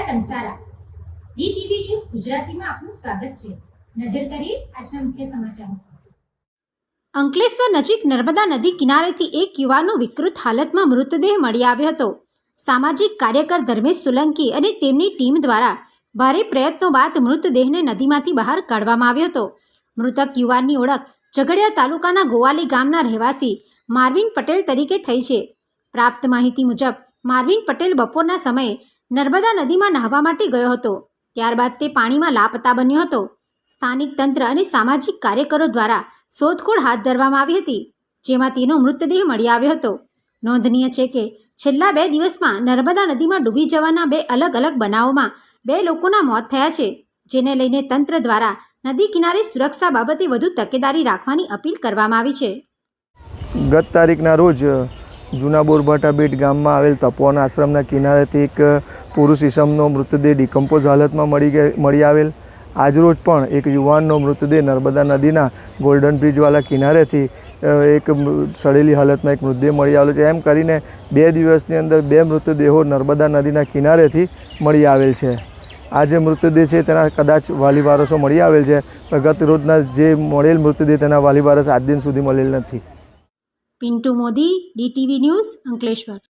Kansara DTV news ગુજરાતીમાં આપનું સ્વાગત છે। નજર કરીએ આજના મુખ્ય સમાચારો। અંકલેશ્વર નજીક નર્મદા નદી કિનારેથી એક યુવાનનો વિકૃત હાલતમાં મૃતદેહ મળી આવ્યો હતો। સામાજિક કાર્યકર ધર્મેશ સોલંકી અને તેમની ટીમ દ્વારા ભારે પ્રયત્નો બાદ મૃતદેહને નદીમાંથી બહાર કાઢવામાં આવ્યો હતો। મૃતક યુવાનની ઓળખ ઝઘડિયા તાલુકાના ગોવાલી ગામના રહેવાસી માર્વિન પટેલ તરીકે થઈ છે। પ્રાપ્ત માહિતી મુજબ માર્વિન પટેલ બપોરના સમયે નર્મદા નદીમાં નહાવા માટે ગયો હતો। ત્યારબાદ તે પાણીમાં લાપતા બન્યો હતો। સ્થાનિક તંત્ર અને સામાજિક કાર્યકરો દ્વારા શોધખોળ હાથ ધરવામાં આવી હતી, જેમાં તેનો મૃતદેહ મળી આવ્યો હતો। નોંધનીય છે કે છેલ્લા 2 દિવસમાં નર્મદા નદીમાં ડૂબી જવાના 2 અલગ અલગ બનાવોમાં 2 લોકોના મોત થયા છે, જેને લઈને તંત્ર દ્વારા નદી કિનારે સુરક્ષા બાબતે વધુ તકેદારી રાખવાની અપીલ કરવામાં આવી છે। ગત તારીખના રોજ જૂના બોરભાટા બેટ ગામમાં આવેલ તપોવન આશ્રમના કિનારેથી એક પુરુષ ઈસમનો મૃતદેહ ડિકમ્પોઝ હાલતમાં મળી આવેલ। આજરોજ પણ એક યુવાનનો મૃતદેહ નર્મદા નદીના ગોલ્ડન બ્રિજવાળા કિનારેથી એક સડેલી હાલતમાં એક મૃતદેહ મળી આવેલો છે। એમ કરીને 2 દિવસની અંદર 2 મૃતદેહો નર્મદા નદીના કિનારેથી મળી આવેલ છે। આ જે મૃતદેહ છે તેના કદાચ વાલી વારસો મળી આવેલ છે, પણ ગત રોજના જે મળેલ મૃતદેહ તેના વાલી વારસ આજ દિન સુધી મળેલ નથી। Pintu Modi, DTV news, Ankleshwar.